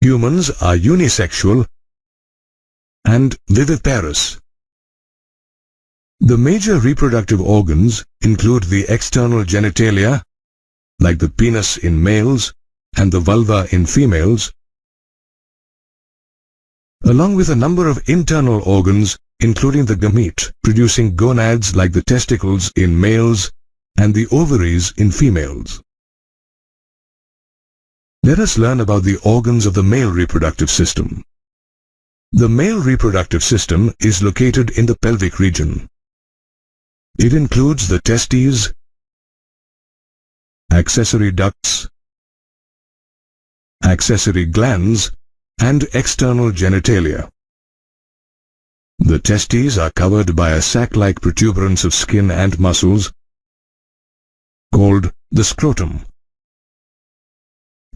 Humans are unisexual and viviparous. The major reproductive organs include the external genitalia, like the penis in males and the vulva in females, along with a number of internal organs including the gamete producing gonads like the testicles in males and the ovaries in females. Let us learn about the organs of the male reproductive system. The male reproductive system is located in the pelvic region. It includes the testes, accessory ducts, accessory glands, and external genitalia. The testes are covered by a sac-like protuberance of skin and muscles called the scrotum.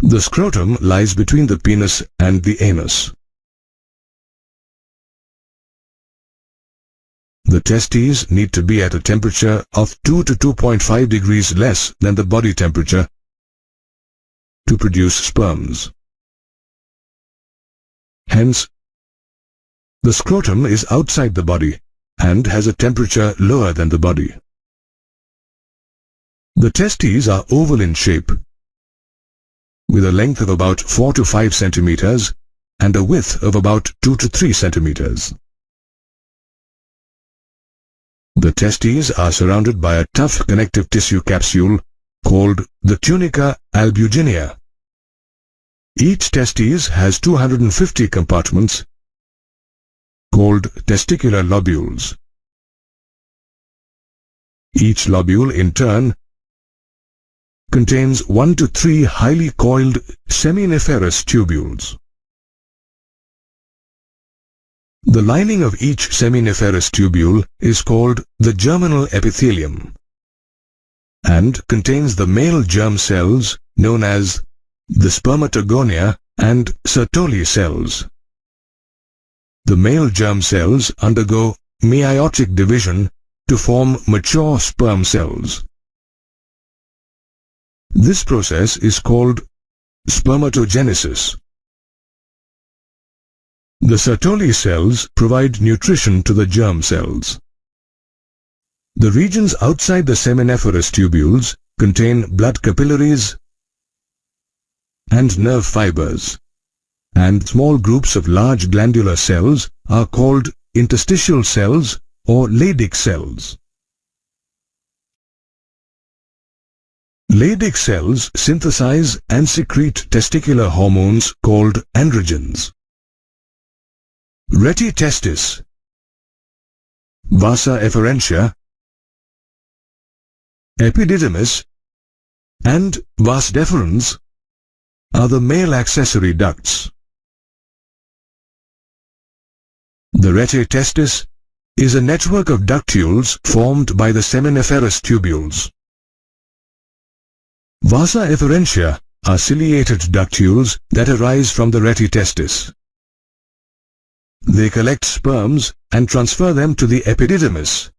The scrotum lies between the penis and the anus. The testes need to be at a temperature of 2 to 2.5 degrees less than the body temperature to produce sperms. Hence, the scrotum is outside the body and has a temperature lower than the body. The testes are oval in shape, with a length of about 4 to 5 centimeters and a width of about 2 to 3 centimeters. The testes are surrounded by a tough connective tissue capsule called the tunica albuginea. Each testes has 250 compartments called testicular lobules. Each lobule, in turn, contains 1 to 3 highly coiled seminiferous tubules. The lining of each seminiferous tubule is called the germinal epithelium and contains the male germ cells known as the spermatogonia and Sertoli cells. The male germ cells undergo meiotic division to form mature sperm cells. This process is called spermatogenesis. The Sertoli cells provide nutrition to the germ cells. The regions outside the seminiferous tubules contain blood capillaries and nerve fibers, and small groups of large glandular cells are called interstitial cells or Leydig cells. Leydig cells synthesize and secrete testicular hormones called androgens. Reti testis, vasa efferentia, epididymis, and vas deferens are the male accessory ducts. The rete testis is a network of ductules formed by the seminiferous tubules. Vasa efferentia are ciliated ductules that arise from the rete testis. They collect sperms and transfer them to the epididymis.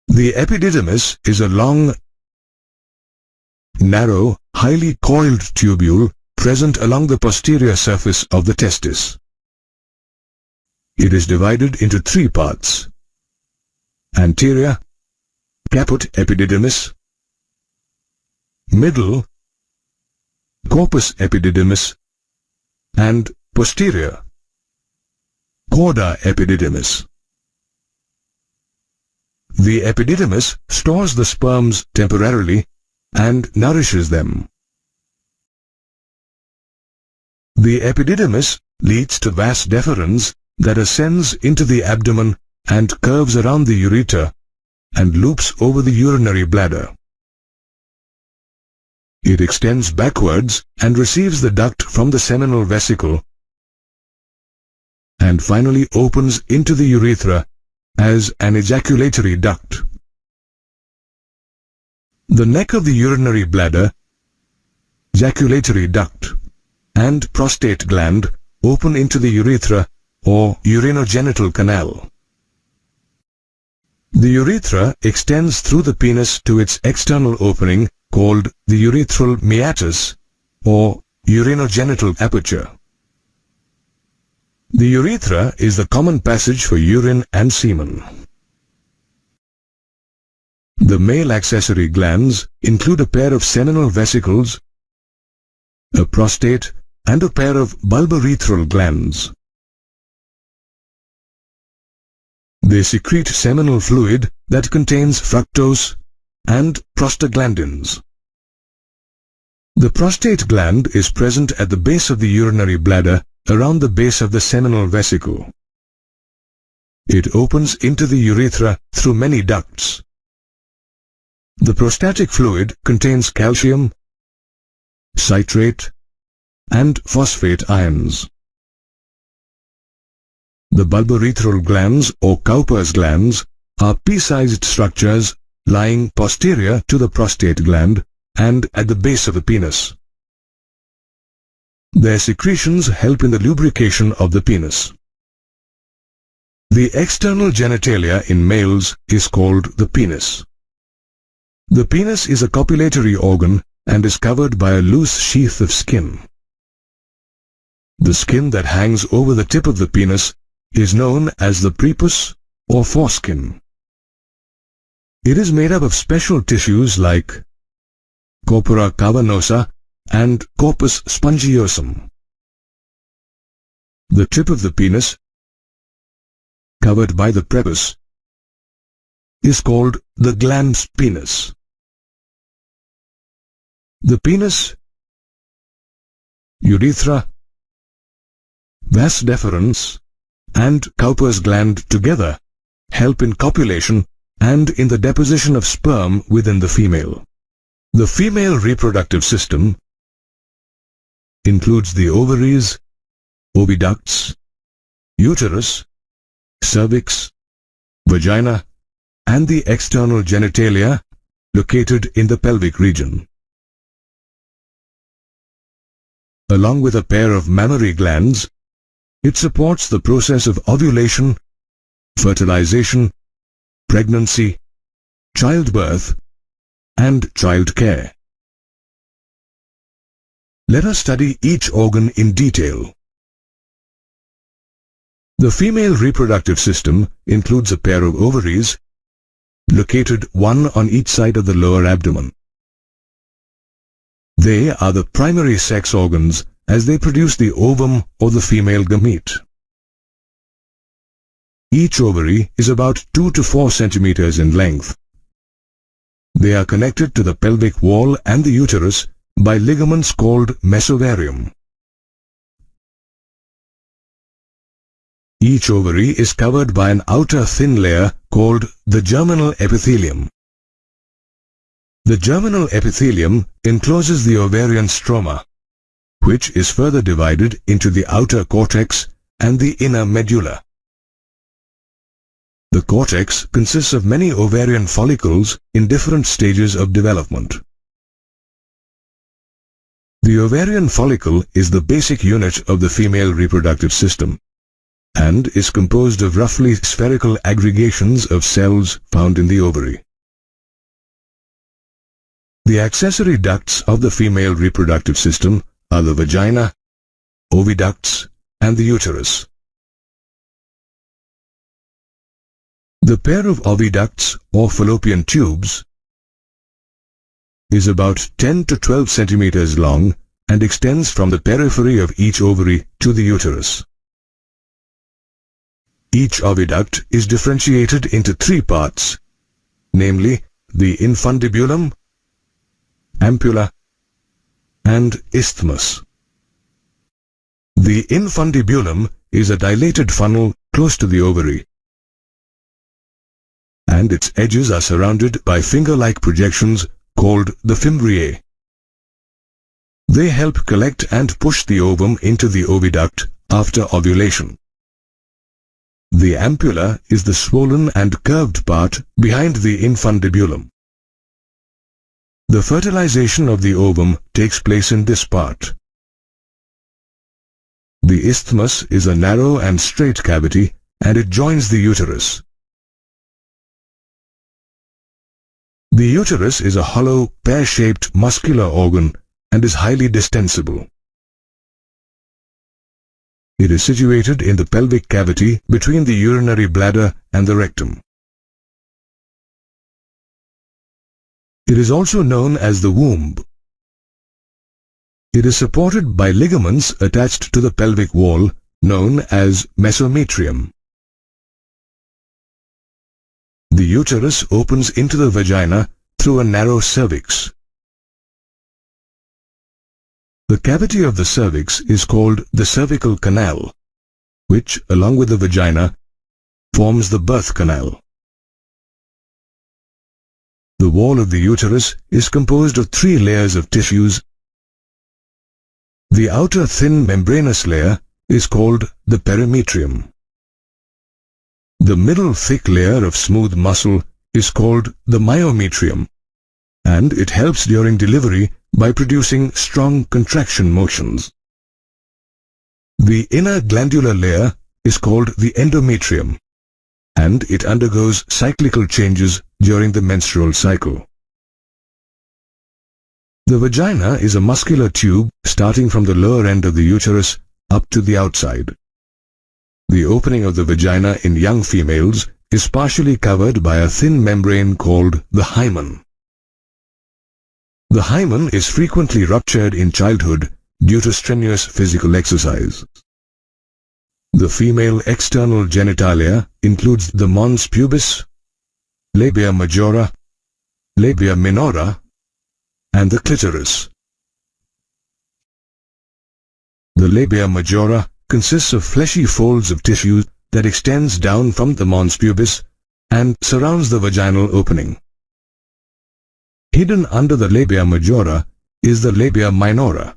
The epididymis is a long, narrow, highly coiled tubule present along the posterior surface of the testis. It is divided into 3 parts: anterior, caput epididymis; middle, corpus epididymis; and posterior, cauda epididymis. The epididymis stores the sperms temporarily and nourishes them. The epididymis leads to vas deferens that ascends into the abdomen and curves around the ureter and loops over the urinary bladder. It extends backwards and receives the duct from the seminal vesicle and finally opens into the urethra as an ejaculatory duct. The neck of the urinary bladder, ejaculatory duct, and prostate gland open into the urethra or urinogenital canal. The urethra extends through the penis to its external opening called the urethral meatus or urinogenital aperture. The urethra is the common passage for urine and semen. The male accessory glands include a pair of seminal vesicles, a prostate, and a pair of bulbourethral glands. They secrete seminal fluid that contains fructose and prostaglandins. The prostate gland is present at the base of the urinary bladder around the base of the seminal vesicle. It opens into the urethra through many ducts. The prostatic fluid contains calcium, citrate, and phosphate ions. The bulbourethral glands or Cowper's glands are pea-sized structures lying posterior to the prostate gland and at the base of the penis. Their secretions help in the lubrication of the penis. The external genitalia in males is called the penis. The penis is a copulatory organ and is covered by a loose sheath of skin. The skin that hangs over the tip of the penis is known as the prepuce or foreskin. It is made up of special tissues like corpora cavernosa and corpus spongiosum. The tip of the penis, covered by the prepuce, is called the glans penis. The penis, urethra, vas deferens, and Cowper's gland together help in copulation and in the deposition of sperm within the female. The female reproductive system includes the ovaries, oviducts, uterus, cervix, vagina, and the external genitalia located in the pelvic region. Along with a pair of mammary glands, it supports the process of ovulation, fertilization, pregnancy, childbirth, and child care. Let us study each organ in detail. The female reproductive system includes a pair of ovaries, located one on each side of the lower abdomen. They are the primary sex organs as they produce the ovum or the female gamete. Each ovary is about 2 to 4 centimeters in length. They are connected to the pelvic wall and the uterus by ligaments called mesovarium. Each ovary is covered by an outer thin layer called the germinal epithelium. The germinal epithelium encloses the ovarian stroma, which is further divided into the outer cortex and the inner medulla. The cortex consists of many ovarian follicles in different stages of development. The ovarian follicle is the basic unit of the female reproductive system and is composed of roughly spherical aggregations of cells found in the ovary. The accessory ducts of the female reproductive system are the vagina, oviducts, and the uterus. The pair of oviducts or fallopian tubes is about 10 to 12 centimeters long and extends from the periphery of each ovary to the uterus. Each oviduct is differentiated into 3 parts, namely the infundibulum, ampulla, and isthmus. The infundibulum is a dilated funnel close to the ovary, and its edges are surrounded by finger-like projections called the fimbriae. They help collect and push the ovum into the oviduct after ovulation. The ampulla is the swollen and curved part behind the infundibulum. The fertilization of the ovum takes place in this part. The isthmus is a narrow and straight cavity, and it joins the uterus. The uterus is a hollow, pear-shaped muscular organ and is highly distensible. It is situated in the pelvic cavity between the urinary bladder and the rectum. It is also known as the womb. It is supported by ligaments attached to the pelvic wall, known as mesometrium. The uterus opens into the vagina through a narrow cervix. The cavity of the cervix is called the cervical canal, which, along with the vagina, forms the birth canal. The wall of the uterus is composed of 3 layers of tissues. The outer thin membranous layer is called the perimetrium. The middle thick layer of smooth muscle is called the myometrium, and it helps during delivery by producing strong contraction motions. The inner glandular layer is called the endometrium, and it undergoes cyclical changes during the menstrual cycle. The vagina is a muscular tube starting from the lower end of the uterus up to the outside. The opening of the vagina in young females is partially covered by a thin membrane called the hymen. The hymen is frequently ruptured in childhood due to strenuous physical exercise. The female external genitalia includes the mons pubis, labia majora, labia minora, and the clitoris. The labia majora consists of fleshy folds of tissue that extends down from the mons pubis and surrounds the vaginal opening. Hidden under the labia majora is the labia minora.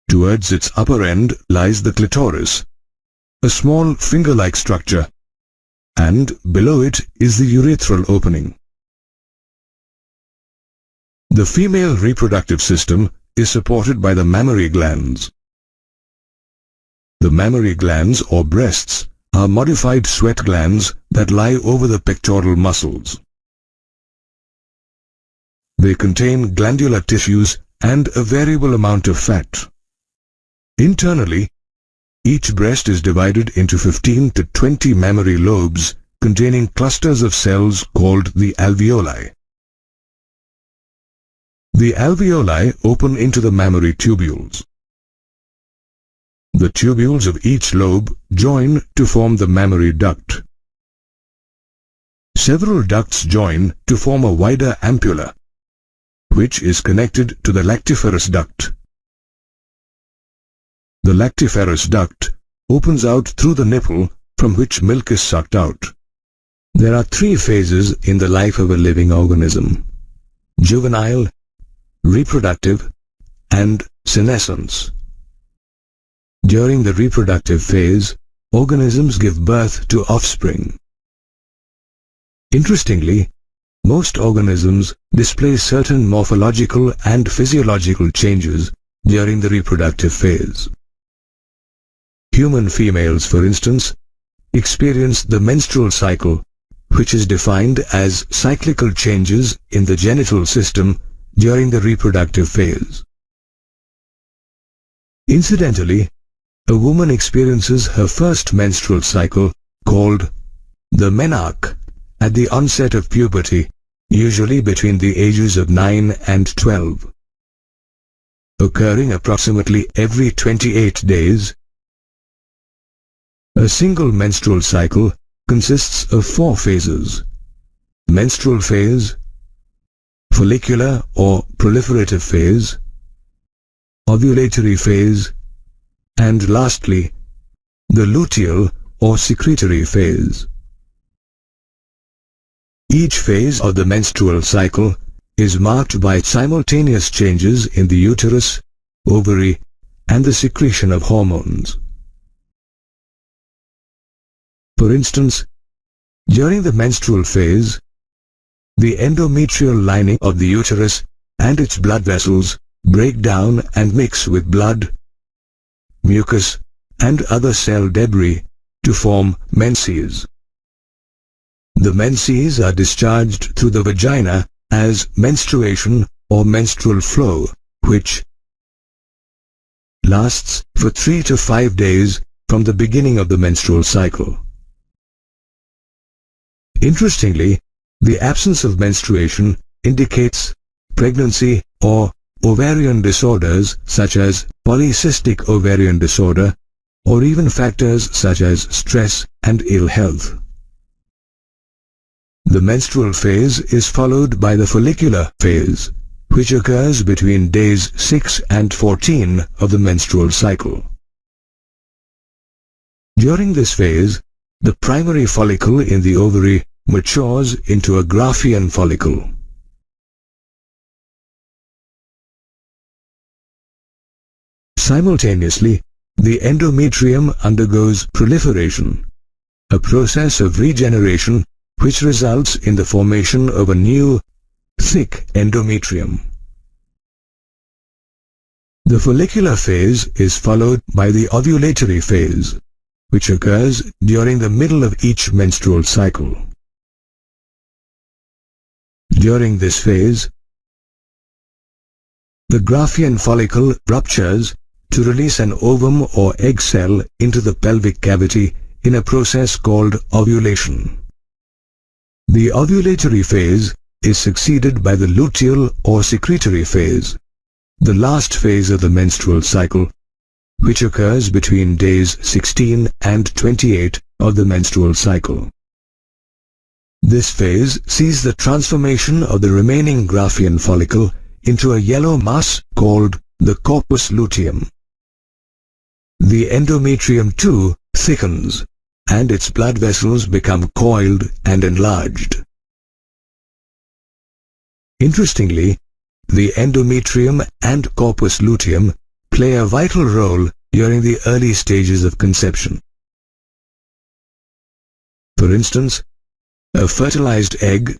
Towards its upper end lies the clitoris, a small finger-like structure, and below it is the urethral opening. The female reproductive system is supported by the mammary glands. The mammary glands or breasts are modified sweat glands that lie over the pectoral muscles. They contain glandular tissues and a variable amount of fat. Internally, each breast is divided into 15 to 20 mammary lobes containing clusters of cells called the alveoli. The alveoli open into the mammary tubules. The tubules of each lobe join to form the mammary duct. Several ducts join to form a wider ampulla, which is connected to the lactiferous duct. The lactiferous duct opens out through the nipple from which milk is sucked out. There are 3 phases in the life of a living organism: juvenile, reproductive, and senescence. During the reproductive phase, organisms give birth to offspring. Interestingly, most organisms display certain morphological and physiological changes during the reproductive phase. Human females, for instance, experience the menstrual cycle, which is defined as cyclical changes in the genital system during the reproductive phase. Incidentally, a woman experiences her first menstrual cycle, called the menarche, at the onset of puberty, usually between the ages of 9 and 12. Occurring approximately every 28 days, a single menstrual cycle consists of 4 phases: menstrual phase, follicular or proliferative phase, ovulatory phase, and lastly, the luteal or secretory phase. Each phase of the menstrual cycle is marked by simultaneous changes in the uterus, ovary, and the secretion of hormones. For instance, during the menstrual phase, the endometrial lining of the uterus and its blood vessels break down and mix with blood, mucus, and other cell debris to form menses. The menses are discharged through the vagina as menstruation or menstrual flow, which, lasts for 3 to 5 days from the beginning of the menstrual cycle. Interestingly, the absence of menstruation indicates pregnancy or ovarian disorders such as polycystic ovarian disorder, or even factors such as stress and ill health. The menstrual phase is followed by the follicular phase, which occurs between days 6 and 14 of the menstrual cycle. During this phase, the primary follicle in the ovary matures into a Graafian follicle. Simultaneously, the endometrium undergoes proliferation, a process of regeneration which results in the formation of a new, thick endometrium. The follicular phase is followed by the ovulatory phase, which occurs during the middle of each menstrual cycle. During this phase, the Graafian follicle ruptures to release an ovum or egg cell into the pelvic cavity in a process called ovulation. The ovulatory phase is succeeded by the luteal or secretory phase, the last phase of the menstrual cycle, which occurs between days 16 and 28 of the menstrual cycle. This phase sees the transformation of the remaining Graafian follicle into a yellow mass called the corpus luteum. The endometrium too thickens, and its blood vessels become coiled and enlarged. Interestingly, the endometrium and corpus luteum play a vital role during the early stages of conception. For instance, a fertilized egg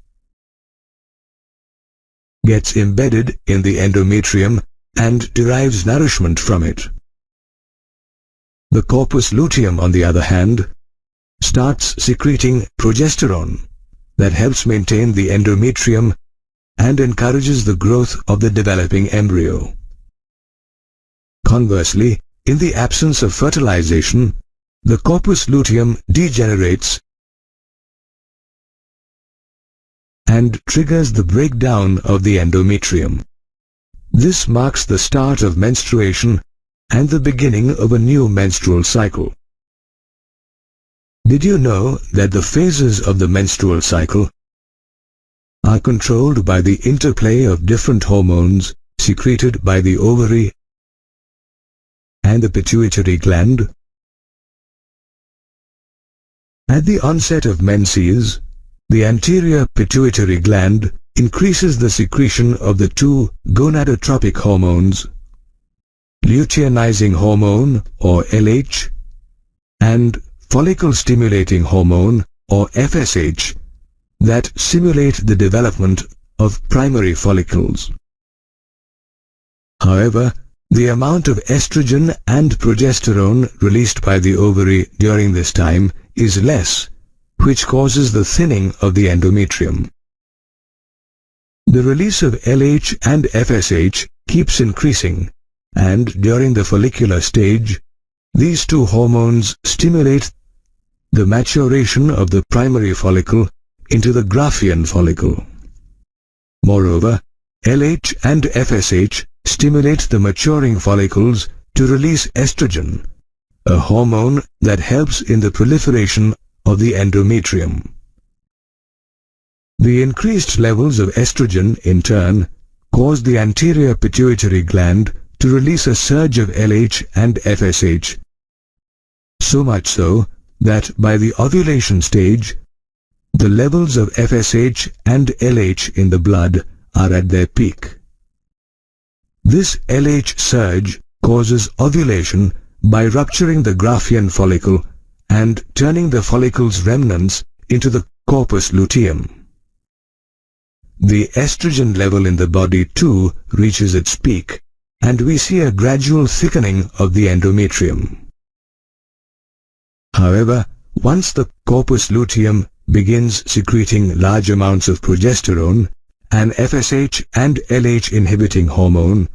gets embedded in the endometrium and derives nourishment from it. The corpus luteum, on the other hand, starts secreting progesterone that helps maintain the endometrium and encourages the growth of the developing embryo. Conversely, in the absence of fertilization, the corpus luteum degenerates and triggers the breakdown of the endometrium. This marks the start of menstruation and the beginning of a new menstrual cycle. Did you know that the phases of the menstrual cycle are controlled by the interplay of different hormones secreted by the ovary and the pituitary gland? At the onset of menses, the anterior pituitary gland increases the secretion of the two gonadotropic hormones, luteinizing hormone or LH and follicle-stimulating hormone or FSH that simulate the development of primary follicles. However, the amount of estrogen and progesterone released by the ovary during this time is less, which causes the thinning of the endometrium. The release of LH and FSH keeps increasing, and during the follicular stage, these two hormones stimulate the maturation of the primary follicle into the Graafian follicle. Moreover, LH and FSH stimulate the maturing follicles to release estrogen, a hormone that helps in the proliferation of the endometrium. The increased levels of estrogen, in turn, cause the anterior pituitary gland to release a surge of LH and FSH, so much so that by the ovulation stage, the levels of FSH and LH in the blood are at their peak. This LH surge causes ovulation by rupturing the Graafian follicle and turning the follicle's remnants into the corpus luteum. The estrogen level in the body too reaches its peak, and we see a gradual thickening of the endometrium. However, once the corpus luteum begins secreting large amounts of progesterone, an FSH and LH inhibiting hormone,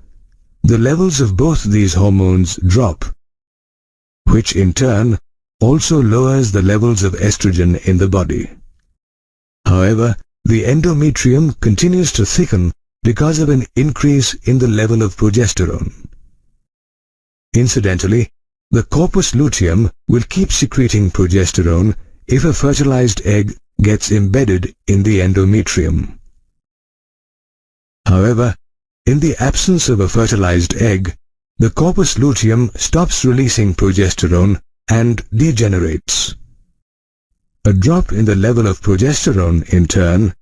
the levels of both these hormones drop, which in turn also lowers the levels of estrogen in the body. However, the endometrium continues to thicken because of an increase in the level of progesterone. Incidentally, the corpus luteum will keep secreting progesterone if a fertilized egg gets embedded in the endometrium. However, in the absence of a fertilized egg, the corpus luteum stops releasing progesterone and degenerates. A drop in the level of progesterone, in turn,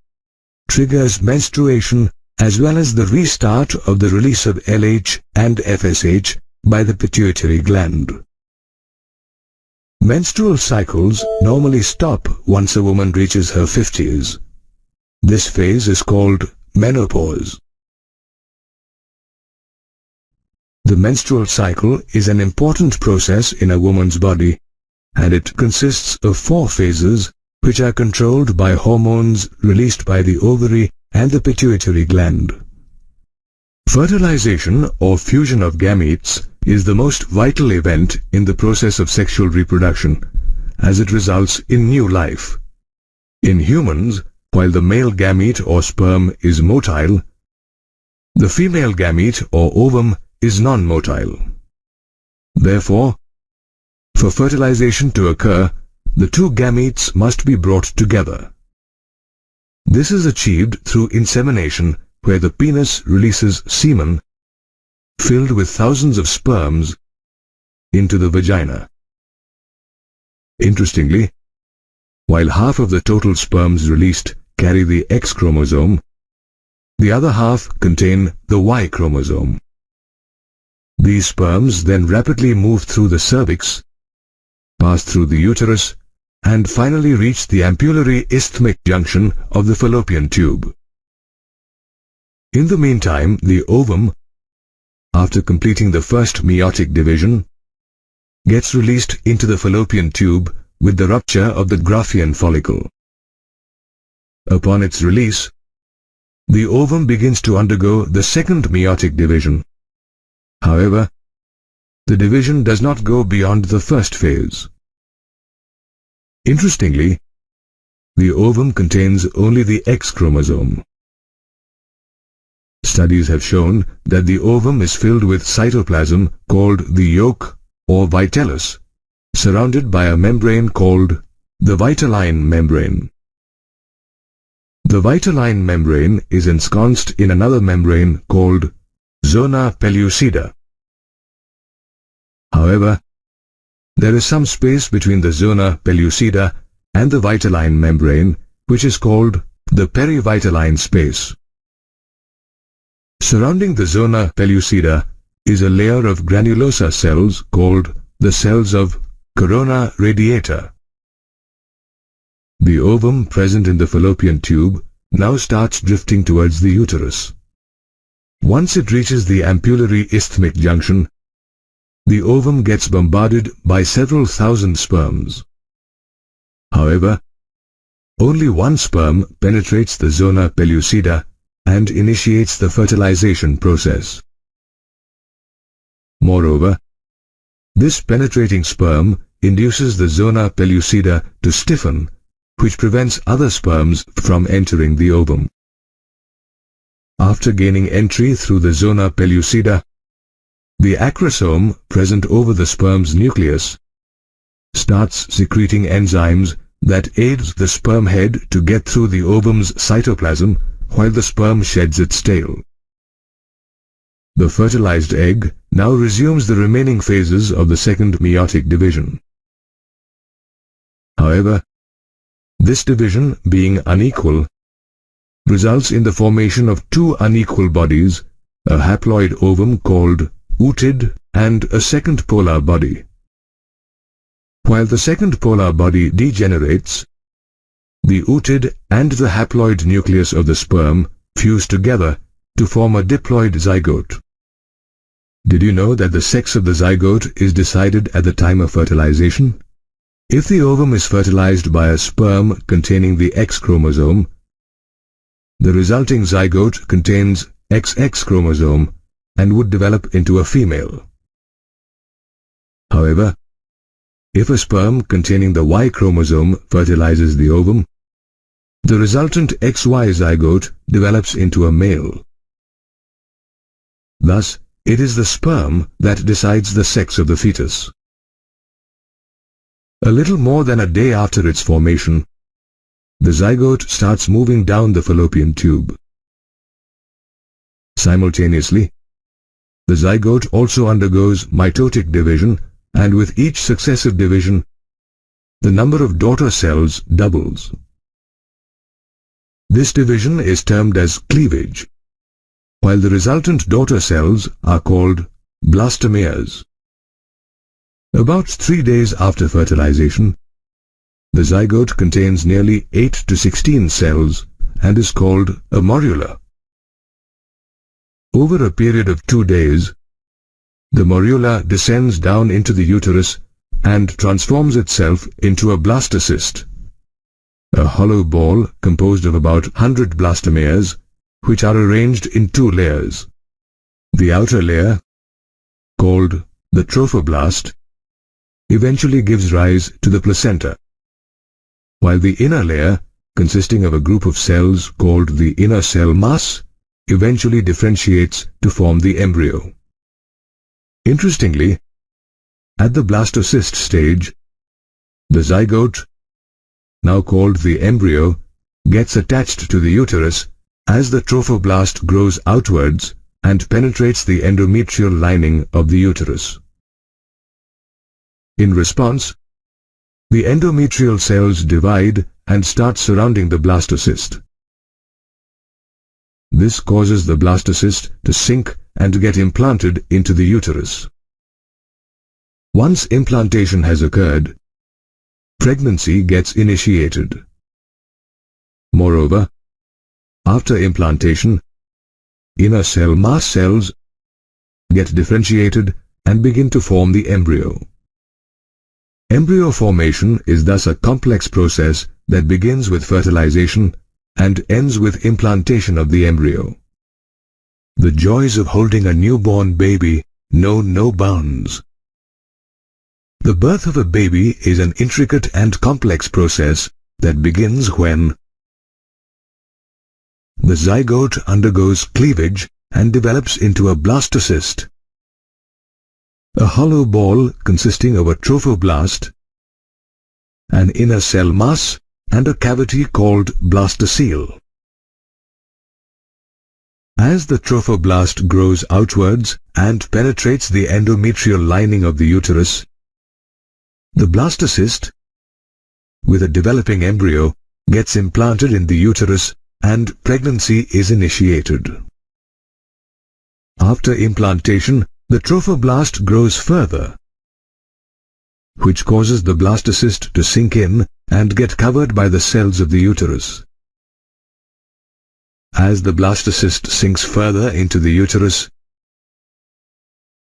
triggers menstruation as well as the restart of the release of LH and FSH by the pituitary gland. Menstrual cycles normally stop once a woman reaches her 50s. This phase is called menopause. The menstrual cycle is an important process in a woman's body, and it consists of 4 phases which are controlled by hormones released by the ovary and the pituitary gland. Fertilization or fusion of gametes is the most vital event in the process of sexual reproduction, as it results in new life. In humans, while the male gamete or sperm is motile, the female gamete or ovum is non-motile. Therefore, for fertilization to occur, the two gametes must be brought together. This is achieved through insemination, where the penis releases semen filled with thousands of sperms into the vagina. Interestingly, while half of the total sperms released carry the X chromosome, the other half contain the Y chromosome. These sperms then rapidly move through the cervix, pass through the uterus, and finally reach the ampullary isthmic junction of the fallopian tube. In the meantime, the ovum, after completing the first meiotic division, gets released into the fallopian tube with the rupture of the Graafian follicle. Upon its release, the ovum begins to undergo the second meiotic division. However, the division does not go beyond the first phase. Interestingly, the ovum contains only the X chromosome. Studies have shown that the ovum is filled with cytoplasm called the yolk or vitellus, surrounded by a membrane called the vitelline membrane. The vitelline membrane is ensconced in another membrane called zona pellucida. However, there is some space between the zona pellucida and the vitelline membrane, which is called the perivitelline space. Surrounding the zona pellucida is a layer of granulosa cells called the cells of corona radiata. The ovum present in the fallopian tube now starts drifting towards the uterus. Once it reaches the ampullary isthmic junction, the ovum gets bombarded by several thousand sperms. However, only one sperm penetrates the zona pellucida and initiates the fertilization process. Moreover, this penetrating sperm induces the zona pellucida to stiffen, which prevents other sperms from entering the ovum. After gaining entry through the zona pellucida, the acrosome present over the sperm's nucleus starts secreting enzymes that aids the sperm head to get through the ovum's cytoplasm while the sperm sheds its tail. The fertilized egg now resumes the remaining phases of the second meiotic division. However, this division, being unequal, results in the formation of two unequal bodies, a haploid ovum called ootid and a second polar body. While the second polar body degenerates, the ootid and the haploid nucleus of the sperm fuse together to form a diploid zygote. Did you know that the sex of the zygote is decided at the time of fertilization? If the ovum is fertilized by a sperm containing the X chromosome, the resulting zygote contains XX chromosome, and would develop into a female. However, if a sperm containing the Y chromosome fertilizes the ovum, the resultant XY zygote develops into a male. Thus, it is the sperm that decides the sex of the fetus. A little more than a day after its formation, the zygote starts moving down the fallopian tube. Simultaneously, the zygote also undergoes mitotic division, and with each successive division, the number of daughter cells doubles. This division is termed as cleavage, while the resultant daughter cells are called blastomeres. About 3 days after fertilization, the zygote contains nearly 8 to 16 cells and is called a morula. Over a period of 2 days, the morula descends down into the uterus and transforms itself into a blastocyst, a hollow ball composed of about 100 blastomeres, which are arranged in 2 layers. The outer layer, called the trophoblast, eventually gives rise to the placenta, while the inner layer, consisting of a group of cells called the inner cell mass, eventually differentiates to form the embryo. Interestingly, at the blastocyst stage, the zygote, now called the embryo, gets attached to the uterus as the trophoblast grows outwards and penetrates the endometrial lining of the uterus. In response, the endometrial cells divide and start surrounding the blastocyst. This causes the blastocyst to sink and get implanted into the uterus. Once implantation has occurred, pregnancy gets initiated. Moreover, after implantation, inner cell mass cells get differentiated and begin to form the embryo. Embryo formation is thus a complex process that begins with fertilization and ends with implantation of the embryo. The joys of holding a newborn baby know no bounds. The birth of a baby is an intricate and complex process that begins when the zygote undergoes cleavage and develops into a blastocyst, a hollow ball consisting of a trophoblast, an inner cell mass, and a cavity called blastocele. As the trophoblast grows outwards and penetrates the endometrial lining of the uterus, the blastocyst, with a developing embryo, gets implanted in the uterus and pregnancy is initiated. After implantation, the trophoblast grows further, which causes the blastocyst to sink in and get covered by the cells of the uterus. As the blastocyst sinks further into the uterus,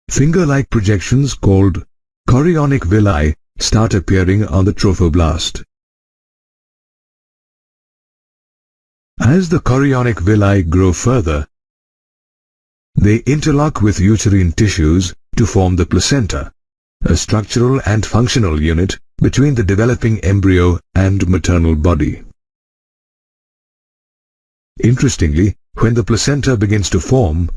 finger-like projections called chorionic villi start appearing on the trophoblast. As the chorionic villi grow further, they interlock with uterine tissues to form the placenta, a structural and functional unit between the developing embryo and maternal body. Interestingly, when the placenta begins to form,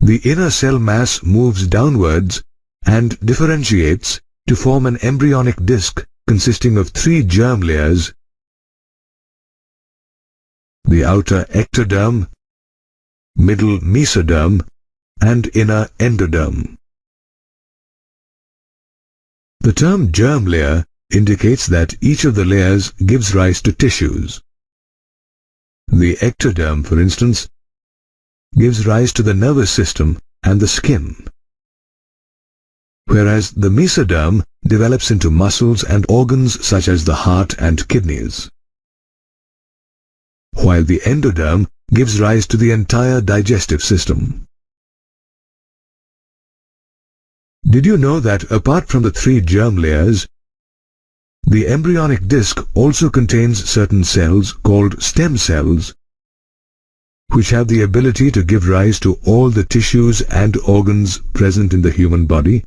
the inner cell mass moves downwards and differentiates to form an embryonic disc consisting of 3 germ layers: the outer ectoderm, middle mesoderm, and inner endoderm. The term germ layer indicates that each of the layers gives rise to tissues. The ectoderm, for instance, gives rise to the nervous system and the skin, whereas the mesoderm develops into muscles and organs such as the heart and kidneys, while the endoderm gives rise to the entire digestive system. Did you know that apart from the 3 germ layers, the embryonic disc also contains certain cells called stem cells, which have the ability to give rise to all the tissues and organs present in the human body.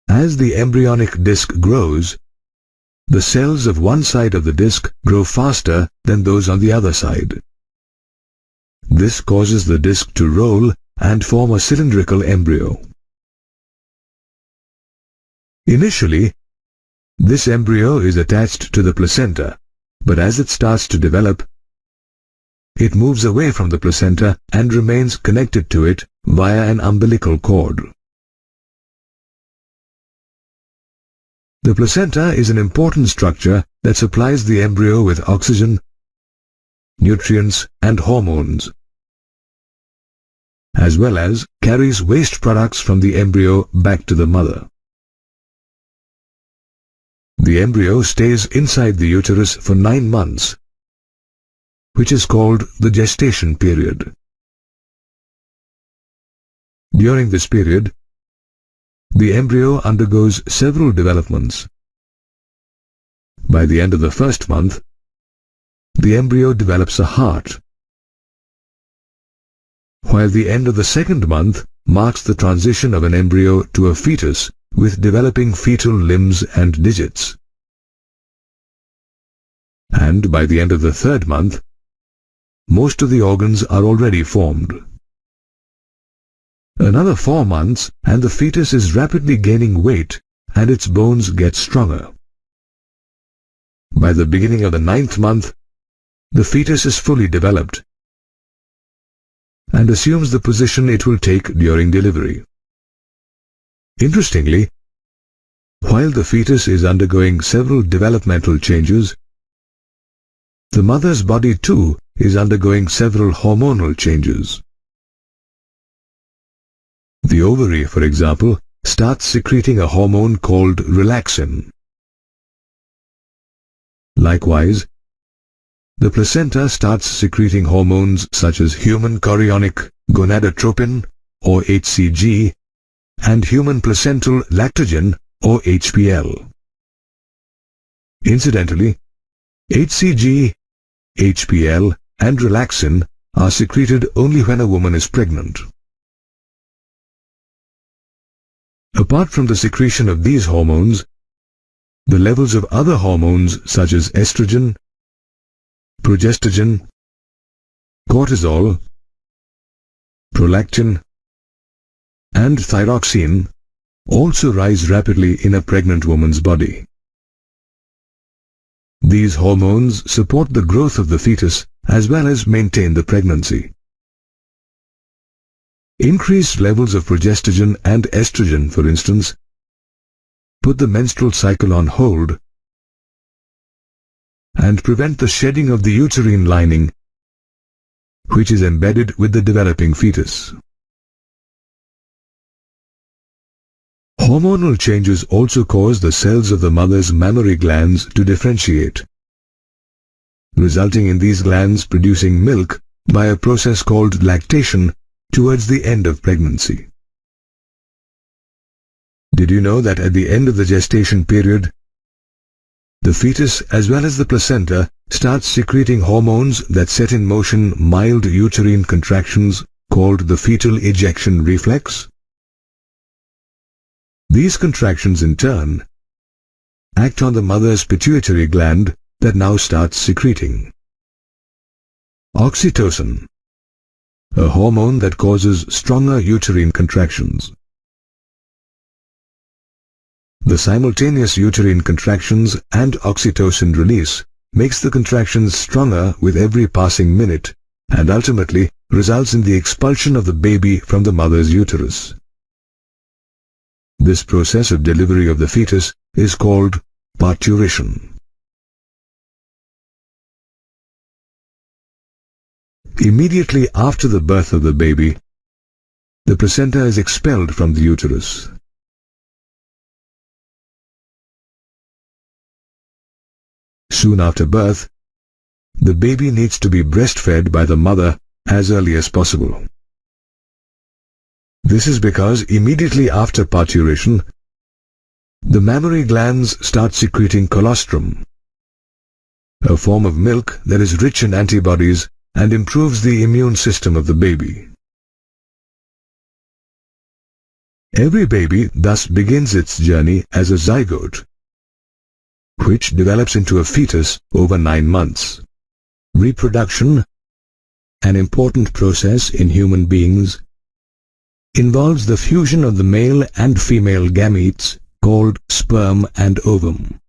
As the embryonic disc grows, the cells of one side of the disc grow faster than those on the other side. This causes the disc to roll and form a cylindrical embryo. Initially, this embryo is attached to the placenta, but as it starts to develop, it moves away from the placenta and remains connected to it via an umbilical cord. The placenta is an important structure that supplies the embryo with oxygen, nutrients, and hormones, as well as carries waste products from the embryo back to the mother. The embryo stays inside the uterus for 9 months, which is called the gestation period. During this period, the embryo undergoes several developments. By the end of the first month, the embryo develops a heart, while the end of the second month marks the transition of an embryo to a fetus with developing fetal limbs and digits. And by the end of the third month, most of the organs are already formed. Another 4 months and the fetus is rapidly gaining weight and its bones get stronger. By the beginning of the 9th month, the fetus is fully developed and assumes the position it will take during delivery. Interestingly, while the fetus is undergoing several developmental changes, the mother's body too is undergoing several hormonal changes. The ovary, for example, starts secreting a hormone called relaxin. Likewise, the placenta starts secreting hormones such as human chorionic gonadotropin, or HCG, and human placental lactogen, or HPL. Incidentally, HCG, HPL, and relaxin are secreted only when a woman is pregnant. Apart from the secretion of these hormones, the levels of other hormones such as estrogen, progestogen, cortisol, prolactin, and thyroxine also rise rapidly in a pregnant woman's body. These hormones support the growth of the fetus as well as maintain the pregnancy. Increased levels of progestogen and estrogen, for instance, put the menstrual cycle on hold and prevent the shedding of the uterine lining, which is embedded with the developing fetus. Hormonal changes also cause the cells of the mother's mammary glands to differentiate, resulting in these glands producing milk by a process called lactation towards the end of pregnancy. Did you know that at the end of the gestation period, the fetus as well as the placenta starts secreting hormones that set in motion mild uterine contractions called the fetal ejection reflex? These contractions in turn act on the mother's pituitary gland that now starts secreting oxytocin, a hormone that causes stronger uterine contractions. The simultaneous uterine contractions and oxytocin release makes the contractions stronger with every passing minute and ultimately results in the expulsion of the baby from the mother's uterus. This process of delivery of the fetus is called parturition. Immediately after the birth of the baby, the placenta is expelled from the uterus. Soon after birth, the baby needs to be breastfed by the mother as early as possible. This is because immediately after parturition, the mammary glands start secreting colostrum, a form of milk that is rich in antibodies and improves the immune system of the baby. Every baby thus begins its journey as a zygote, which develops into a fetus over 9 months. Reproduction, an important process in human beings, involves the fusion of the male and female gametes called sperm and ovum.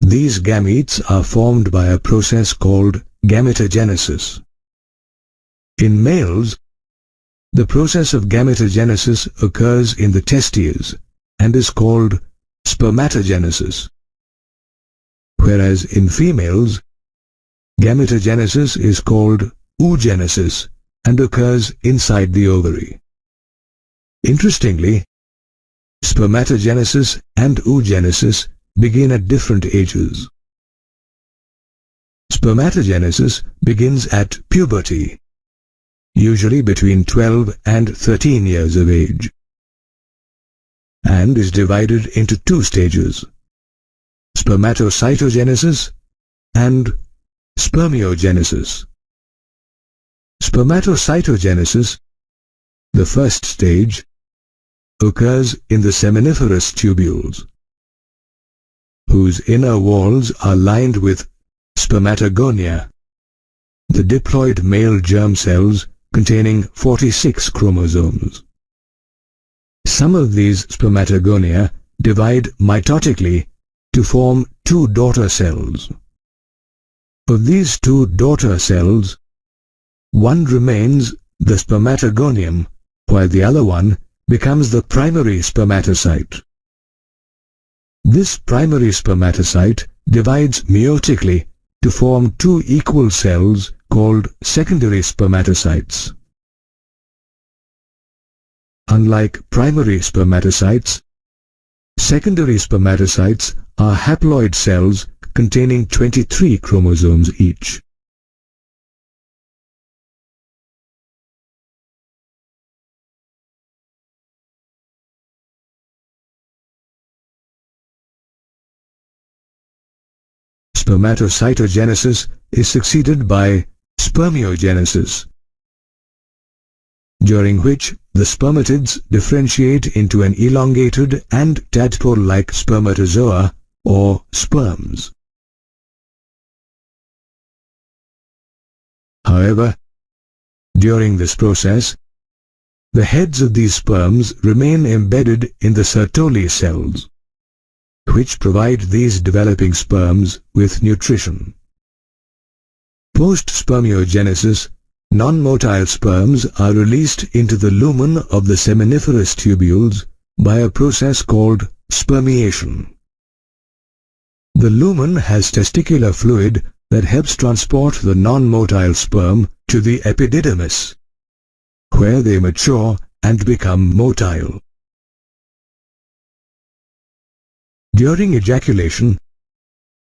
These gametes are formed by a process called gametogenesis. In males, the process of gametogenesis occurs in the testes and is called spermatogenesis, whereas in females, gametogenesis is called oogenesis and occurs inside the ovary. Interestingly, spermatogenesis and oogenesis begin at different ages. Spermatogenesis begins at puberty, usually between 12 and 13 years of age, and is divided into 2 stages: spermatocytogenesis and spermiogenesis. Spermatocytogenesis, the first stage, occurs in the seminiferous tubules, whose inner walls are lined with spermatogonia, the diploid male germ cells containing 46 chromosomes. Some of these spermatogonia divide mitotically to form 2 daughter cells. Of these 2 daughter cells, one remains the spermatogonium, while the other one becomes the primary spermatocyte. This primary spermatocyte divides meiotically to form 2 equal cells called secondary spermatocytes. Unlike primary spermatocytes, secondary spermatocytes are haploid cells containing 23 chromosomes each. Spermatocytogenesis is succeeded by spermiogenesis, during which the spermatids differentiate into an elongated and tadpole-like spermatozoa or sperms. However, during this process, the heads of these sperms remain embedded in the Sertoli cells, which provide these developing sperms with nutrition. Post-spermiogenesis, non-motile sperms are released into the lumen of the seminiferous tubules by a process called spermiation. The lumen has testicular fluid that helps transport the non-motile sperm to the epididymis, where they mature and become motile. During ejaculation,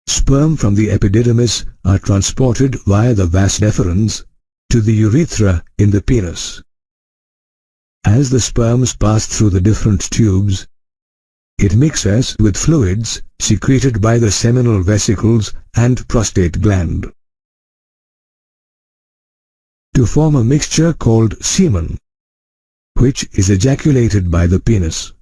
sperm from the epididymis are transported via the vas deferens to the urethra in the penis. As the sperms pass through the different tubes, it mixes with fluids secreted by the seminal vesicles and prostate gland to form a mixture called semen, which is ejaculated by the penis.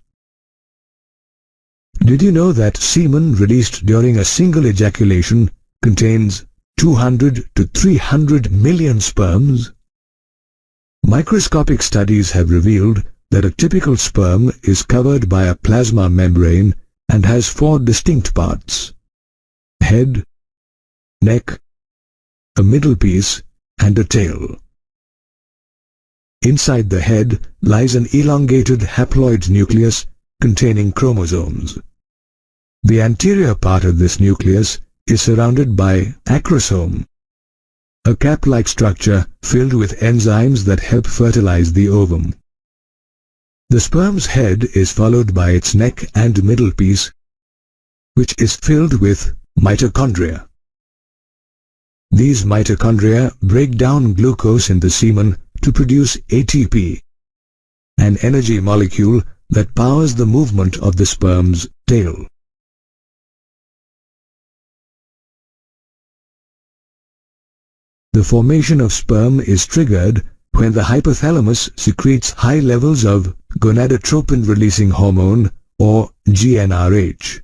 Did you know that semen released during a single ejaculation contains 200 to 300 million sperms? Microscopic studies have revealed that a typical sperm is covered by a plasma membrane and has 4 distinct parts: head, neck, a middle piece, and a tail. Inside the head lies an elongated haploid nucleus containing chromosomes. The anterior part of this nucleus is surrounded by acrosome, a cap-like structure filled with enzymes that help fertilize the ovum. The sperm's head is followed by its neck and middle piece, which is filled with mitochondria. These mitochondria break down glucose in the semen to produce ATP, an energy molecule that powers the movement of the sperm's tail. The formation of sperm is triggered when the hypothalamus secretes high levels of gonadotropin-releasing hormone, or GnRH.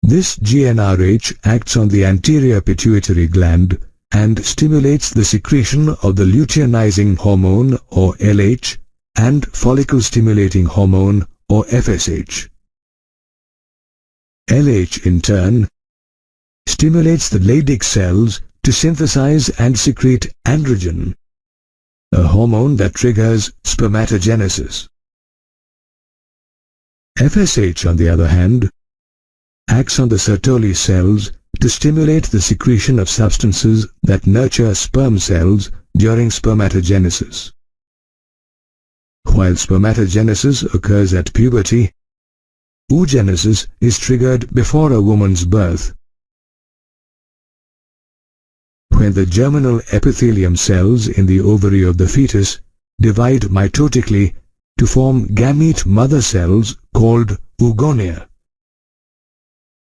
This GnRH acts on the anterior pituitary gland and stimulates the secretion of the luteinizing hormone, or LH, and follicle-stimulating hormone, or FSH. LH, in turn, stimulates the Leydig cells to synthesize and secrete androgen, a hormone that triggers spermatogenesis. FSH, on the other hand, acts on the Sertoli cells to stimulate the secretion of substances that nurture sperm cells during spermatogenesis. While spermatogenesis occurs at puberty, oogenesis is triggered before a woman's birth. When the germinal epithelium cells in the ovary of the fetus divide mitotically to form gamete mother cells called oogonia.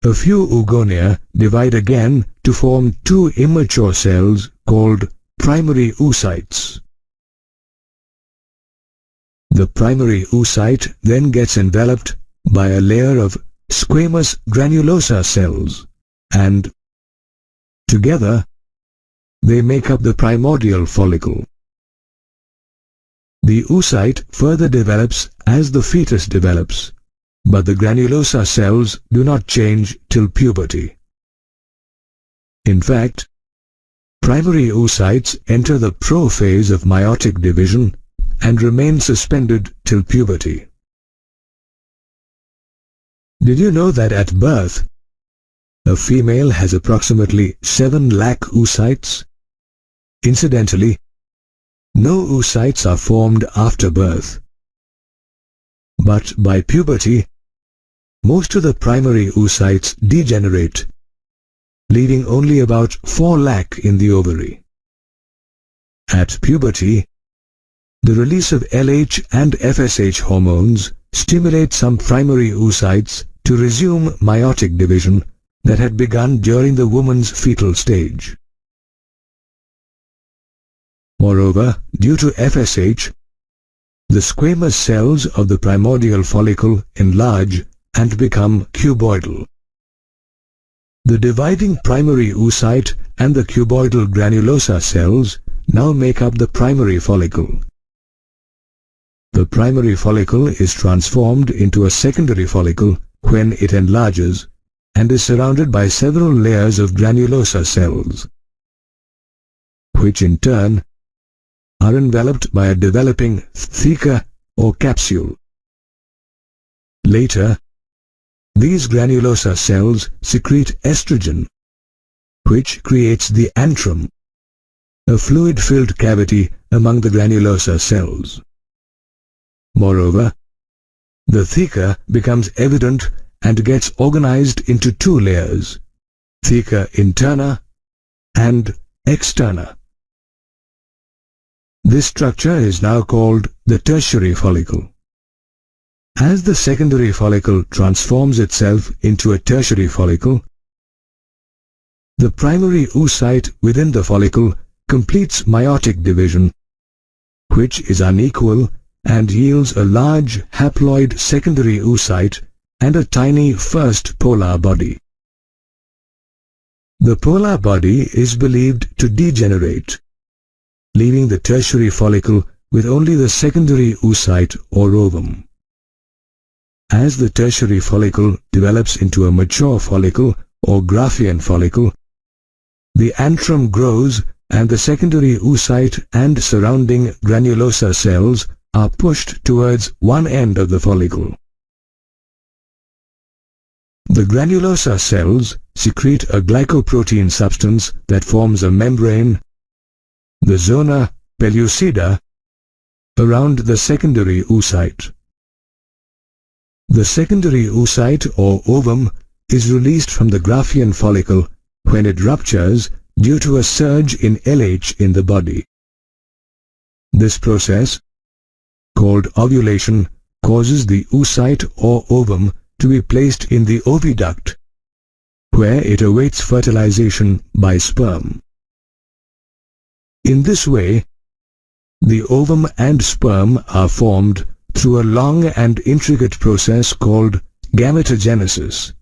A few oogonia divide again to form two immature cells called primary oocytes. The primary oocyte then gets enveloped by a layer of squamous granulosa cells, and together they make up the primordial follicle. The oocyte further develops as the fetus develops, but the granulosa cells do not change till puberty. In fact, primary oocytes enter the prophase of meiotic division and remain suspended till puberty. Did you know that at birth, a female has approximately 7 lakh oocytes? Incidentally, no oocytes are formed after birth. But by puberty, most of the primary oocytes degenerate, leaving only about 4 lakh in the ovary. At puberty, the release of LH and FSH hormones stimulate some primary oocytes to resume meiotic division that had begun during the woman's fetal stage. Moreover, due to FSH, the squamous cells of the primordial follicle enlarge and become cuboidal. The dividing primary oocyte and the cuboidal granulosa cells now make up the primary follicle. The primary follicle is transformed into a secondary follicle when it enlarges and is surrounded by several layers of granulosa cells, which in turn are enveloped by a developing theca or capsule. Later, these granulosa cells secrete estrogen, which creates the antrum, a fluid-filled cavity among the granulosa cells. Moreover, the theca becomes evident and gets organized into 2 layers, theca interna and externa. This structure is now called the tertiary follicle. As the secondary follicle transforms itself into a tertiary follicle, the primary oocyte within the follicle completes meiotic division, which is unequal and yields a large haploid secondary oocyte and a tiny first polar body. The polar body is believed to degenerate, leaving the tertiary follicle with only the secondary oocyte or ovum. As the tertiary follicle develops into a mature follicle or Graafian follicle, the antrum grows and the secondary oocyte and surrounding granulosa cells are pushed towards one end of the follicle. The granulosa cells secrete a glycoprotein substance that forms a membrane, the zona pellucida, around the secondary oocyte. The secondary oocyte or ovum is released from the Graafian follicle when it ruptures due to a surge in LH in the body. This process, called ovulation, causes the oocyte or ovum to be placed in the oviduct, where it awaits fertilization by sperm. In this way, the ovum and sperm are formed through a long and intricate process called gametogenesis.